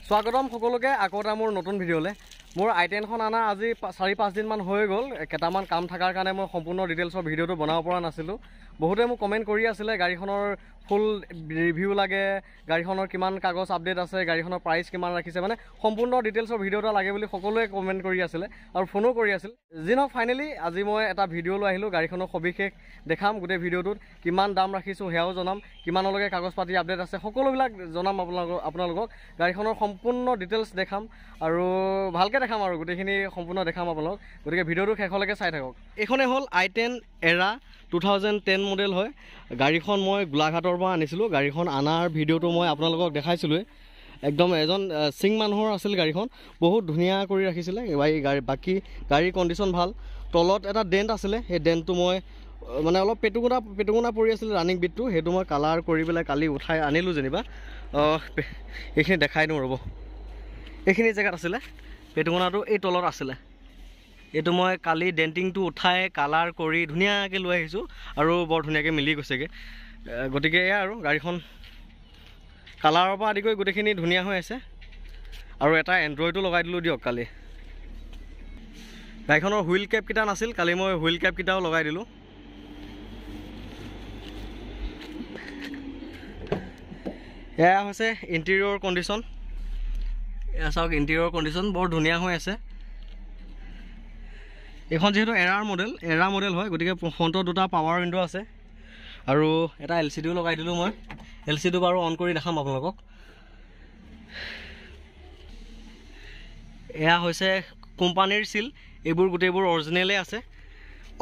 স্বাগতম সকলোকে আকৌ এটা মোৰ নতুন ভিডিঅ'লে। মোৰ i10খন আনা আজি 4-5 দিনমান হৈ গ'ল। কেইটামান কাম থকাৰ কাৰণে মই সম্পূৰ্ণ ডিটেইলছৰ ভিডিঅ'টো বনাব পৰা নাছিলোঁ। বহুতে মোক কমেণ্ট কৰি আছিলে গাড়ীখনৰ ফুল ৰিভিউ লাগে, গাড়ীখনৰ কিমান কাগজ আপডেট আছে, গাড়ীখনৰ প্ৰাইচ কিমান ৰাখিছে, মানে সম্পূৰ্ণ ডিটেইলছৰ ভিডিঅ' এটা লাগে বুলি সকলোৱে কমেণ্ট কৰি আছিলে আৰু ফোনো কৰি আছিল। যি নহওক ফাইনেলি আজি মই এটা ভিডিঅ' লৈ আহিলোঁ। গাড়ীখনৰ সবিশেষ দেখাম, গোটেই ভিডিঅ'টোত কিমান দাম ৰাখিছোঁ সেয়াও জনাম, কিমানলৈকে কাগজ পাতি আপডেট আছে সকলোবিলাক জনাম আপোনালোকক। গাড়ীখনৰ সম্পূৰ্ণ ডিটেইলছ দেখাম আৰু ভালকৈ দেখাম আৰু গোটেইখিনি সম্পূৰ্ণ দেখাম আপোনালোকক। গতিকে ভিডিঅ'টো শেষলৈকে চাই থাকক। এইখনে হ'ল i10 এৰা 2010 মডেল হয়। গাড়ীখন মই গোলাঘাটৰ পৰা আনিছিলোঁ। গাড়ীখন আনাৰ ভিডিঅ'টো মই আপোনালোকক দেখাইছিলোঁৱে। একদম এজন সিং মানুহৰ আছিল গাড়ীখন, বহুত ধুনীয়া কৰি ৰাখিছিলে। বাকী গাড়ীৰ কণ্ডিশ্যন ভাল। তলত এটা ডেণ্ট আছিলে, সেই ডেণ্টটো মই মানে অলপ পেটুগুনা পৰি আছিলে ৰানিং বিটটো, সেইটো মই কালাৰ কৰি পেলাই কালি উঠাই আনিলোঁ যেনিবা। এইখিনি দেখাই দিওঁ ৰ'ব। এইখিনি জেগাত আছিলে পেটুগুনাটো, এই তলত আছিলে। এইটো মই কালি ডেণ্টিংটো উঠাই কালাৰ কৰি ধুনীয়াকৈ লৈ আহিছোঁ আৰু বৰ ধুনীয়াকৈ মিলি গৈছেগৈ। গতিকে এয়া আৰু গাড়ীখন কালাৰৰ পৰা আদি কৰি গোটেইখিনি ধুনীয়া হৈ আছে। আৰু এটা এণ্ড্ৰইডো লগাই দিলোঁ দিয়ক কালি। গাড়ীখনৰ হুইল কেপকেইটা নাছিল, কালি মই হুইল কেপকেইটাও লগাই দিলোঁ। এয়া হৈছে ইণ্টেৰিয়ৰ কণ্ডিশ্যন। এয়া চাওক, ইণ্টেৰিয়ৰ কণ্ডিশ্যন বৰ ধুনীয়া হৈ আছে। এইখন যিহেতু এৰা মডেল হয়, গতিকে ফ্ৰণ্টত দুটা পাৱাৰ উইণ্ডো আছে আৰু এটা LCDও লগাই দিলোঁ মই। LCDটো বাৰু অন কৰি দেখাম আপোনালোকক। এয়া হৈছে কোম্পানীৰ চিল, এইবোৰ গোটেইবোৰ অৰিজিনেলেই আছে।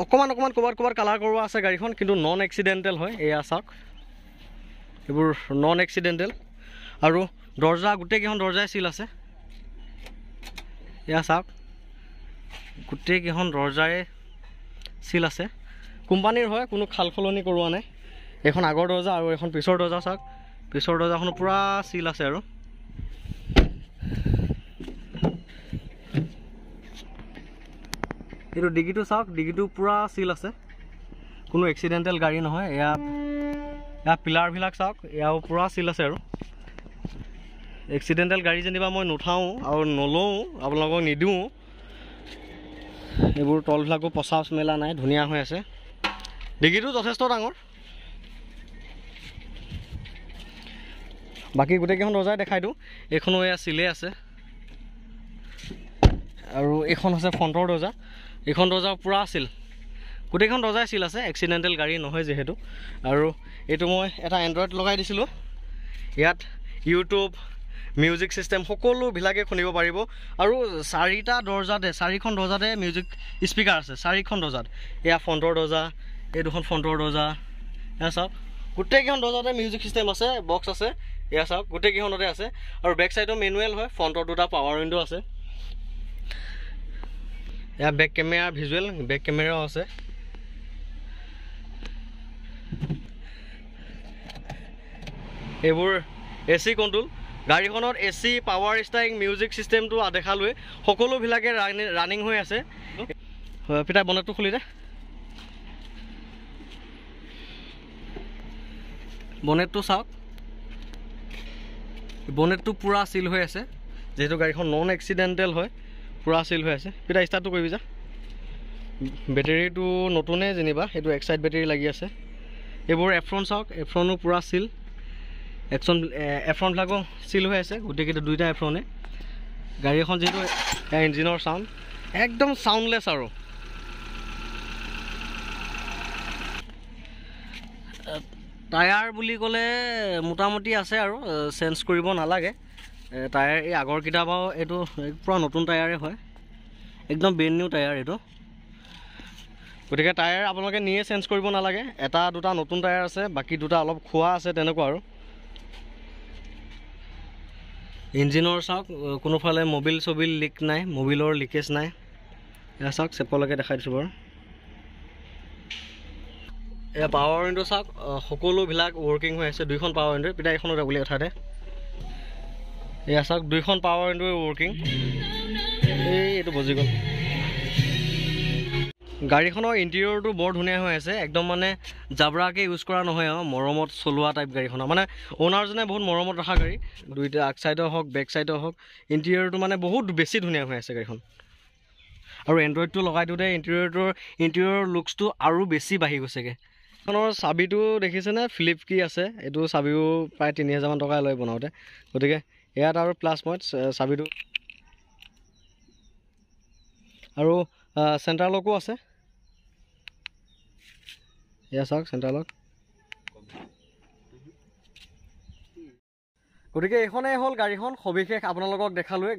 অকণমান ক'ৰবাত কালাৰ কৰোৱা আছে গাড়ীখন, কিন্তু নন এক্সিডেণ্টেল হয়। এয়া চাওক, এইবোৰ নন এক্সিডেণ্টেল। আৰু দৰ্জা গোটেইকেইখন দৰ্জাই চিল আছে। এয়া চাওক, গোটেইকেইখন দৰ্জাৰে চিল আছে। কোম্পানীৰ হয়, কোনো খাল সলনি কৰোৱা নাই। এইখন আগৰ দৰ্জা আৰু এইখন পিছৰ দৰ্জা চাওক, পিছৰ দৰ্জাখনো পূৰা চিল আছে। আৰু এইটো ডিগিটো চাওক, ডিগিটো পূৰা চিল আছে, কোনো এক্সিডেণ্টেল গাড়ী নহয়। এয়া পিলাৰবিলাক চাওক, এয়াও পূৰা চিল আছে। আৰু এক্সিডেণ্টেল গাড়ী যেনিবা মই নুঠাওঁ আৰু নলওঁ, আপোনালোকক নিদিওঁ। এইবোৰ তলবিলাকো পচা মেলা নাই, ধুনীয়া হৈ আছে। ডিগিটো যথেষ্ট ডাঙৰ। বাকী গোটেইকেইখন দৰ্জাই দেখাই দিওঁ। এইখনো এয়া চিলে আছে। আৰু এইখন হৈছে ফ্ৰণ্টৰ দৰ্জা, এইখন দৰ্জা পূৰা চিল, গোটেইখন দৰ্জাই চিল আছে, এক্সিডেণ্টেল গাড়ী নহয় যিহেতু। আৰু এইটো মই এটা এণ্ড্ৰইড লগাই দিছিলোঁ। ইয়াত ইউটিউব, মিউজিক ছিষ্টেম সকলোবিলাকে শুনিব পাৰিব। আৰু চাৰিখন দৰ্জাতে মিউজিক স্পীকাৰ আছে, চাৰিখন দৰ্জাত। এয়া ফ্ৰণ্টৰ দৰ্জা, এই দুখন ফ্ৰণ্টৰ দৰ্জা। এয়া চাওক, গোটেইকেইখন দৰ্জাতে মিউজিক ছিষ্টেম আছে, বক্স আছে। এয়া চাওক, গোটেইকেইখনতে আছে। আৰু বেক চাইডো মেনুৱেল হয়, ফ্ৰণ্টৰ দুটা পাৱাৰ উইণ্ডো আছে। এয়া বেক কেমেৰা ভিজুৱেল, বেক কেমেৰাও আছে। এইবোৰ AC কণ্ট্ৰল। গাড়ীখনত AC, পাৱাৰ ষ্টাৰিং, মিউজিক ছিষ্টেমটো দেখালোৱে, সকলোবিলাকে ৰানিং হৈ আছে। পিতাই বনেটটো খুলি দে। বনেটটো চাওক, বনেটটো পূৰা চিল হৈ আছে, যিহেতু গাড়ীখন নন এক্সিডেণ্টেল হয়, পূৰা চিল হৈ আছে। পিতাই ষ্টাৰ্টটো কৰিবি যা। বেটেৰীটো নতুনে যেনিবা, সেইটো এক্সাইড বেটেৰী লাগি আছে। এইবোৰ এফ্ৰন চাওক, এফ্ৰনো পূৰা চিল, এফ্ৰনবিলাকো চিল হৈ আছে, গোটেইকেইটা দুইটা এফ্ৰনে। গাড়ী এখন যিহেতু ইঞ্জিনৰ চাউণ্ড একদম চাউণ্ডলেছ। আৰু টায়াৰ বুলি ক'লে মোটামুটি আছে, আৰু চেঞ্জ কৰিব নালাগে টায়াৰ। এই আগৰকেইটা বাৰু এইটো পূৰা নতুন টায়াৰে হয়, একদম ব্ৰেণ্ড নিউ টায়াৰ এইটো। গতিকে টায়াৰ আপোনালোকে নিয়ে চেঞ্জ কৰিব নালাগে। এটা দুটা নতুন টায়াৰ আছে, বাকী দুটা অলপ খোৱা আছে, তেনেকুৱা। আৰু ইঞ্জিনৰ চাওক, কোনোফালে মবিল লিক নাই, মবিলৰ লিকেজ নাই। এয়া চাওক, চেপলৈকে দেখাই দিছোঁ বাৰু। এয়া পাৱাৰ উইণ্ডো চাওক, সকলোবিলাক ৱৰ্কিং হৈ আছে। দুইখন পাৱাৰ উইণ্ডো, পিতাই এইখনত বুলি উঠাই দে। এয়া চাওক, দুইখন পাৱাৰ উইণ্ডো ৱৰ্কিং। এইটো বজি গ'ল। গাড়ীখনৰ ইণ্টেৰিয়ৰটো বৰ ধুনীয়া হৈ আছে, একদম মানে জাবৰাকৈ ইউজ কৰা নহয় আৰু মৰমত চলোৱা টাইপ গাড়ীখনৰ, মানে অ'নাৰজনে বহুত মৰমত ৰখা গাড়ী, দুইটা আগ চাইডৰ হওক বেক চাইডৰ হওক ইণ্টেৰিয়ৰটো মানে বহুত বেছি ধুনীয়া হৈ আছে গাড়ীখন। আৰু এণ্ড্ৰইডটো লগাই দিওঁতে ইণ্টেৰিয়ৰ লুকছটো আৰু বেছি বাঢ়ি গৈছেগৈ। এইখনৰ চাবিটো দেখিছেনে, ফ্লিপ কি আছে, এইটো চাবিও প্ৰায় 3000 মান টকা লয় বনাওঁতে, গতিকে ইয়াত আৰু প্লাছ পইণ্ট চাবিটো। আৰু চেণ্টাৰ লকো আছে, এয়া চাওক চেণ্টাৰ লক। গতিকে এইখনেই হ'ল গাড়ীখন সবিশেষ আপোনালোকক দেখালোৱে।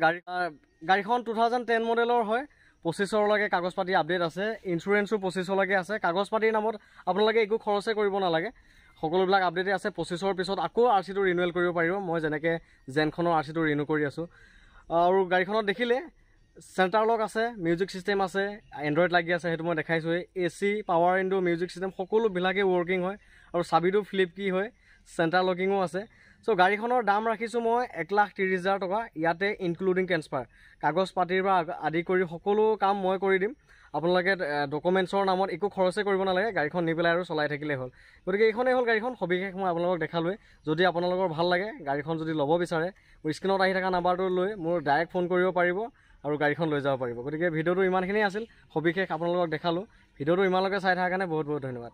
গাড়ীখন 2010 মডেলৰ হয়, 25লৈকে কাগজ পাতি আপডেট আছে, ইঞ্চুৰেঞ্চো 25লৈকে আছে। কাগজ পাতিৰ নামত আপোনালোকে একো খৰচে কৰিব নালাগে, সকলোবিলাক আপডেটেই আছে। 25ৰ পিছত আকৌ RC টো ৰিনুৱেল কৰিব পাৰিব, মই যেনেকৈ জেনখনৰ RC টো ৰিনিউ কৰি আছোঁ। আৰু গাড়ীখনত দেখিলে চেণ্টাৰ লক আছে, মিউজিক ছিষ্টেম আছে, এণ্ড্ৰইড লাগি আছে, সেইটো মই দেখাইছোঁৱেই। AC, power window, music system সকলোবিলাকেই ৱৰ্কিং হয়। আৰু চাবিটো ফ্লিপ কি হয়, চেণ্টাৰ লকিঙো আছে। চ' গাড়ীখনৰ দাম ৰাখিছোঁ মই 1,30,000 টকা, ইয়াতে ইনক্লুডিং ট্ৰেন্সফাৰ, কাগজ পাতিৰ পৰা আদি কৰি সকলো কাম মই কৰি দিম। আপোনালোকে ডকুমেণ্টছৰ নামত একো খৰচে কৰিব নালাগে, গাড়ীখন নি পেলাই আৰু চলাই থাকিলেই হ'ল। গতিকে এইখনেই হ'ল গাড়ীখন সবিশেষ মই আপোনালোকক দেখালোৱে। যদি আপোনালোকৰ ভাল লাগে, গাড়ীখন যদি ল'ব বিচাৰে, মোৰ স্ক্ৰীণত আহি থকা নাম্বাৰটো লৈ মোৰ ডাইৰেক্ট ফোন কৰিব পাৰিব আৰু গাড়ীখন লৈ যাব পাৰিব। গতিকে ভিডিঅ'টো ইমানখিনিয়ে আছিল, সবিশেষ আপোনালোকক দেখালোঁ। ভিডিঅ'টো ইমানলৈকে চাই থকাৰ কাৰণে বহুত বহুত ধন্যবাদ।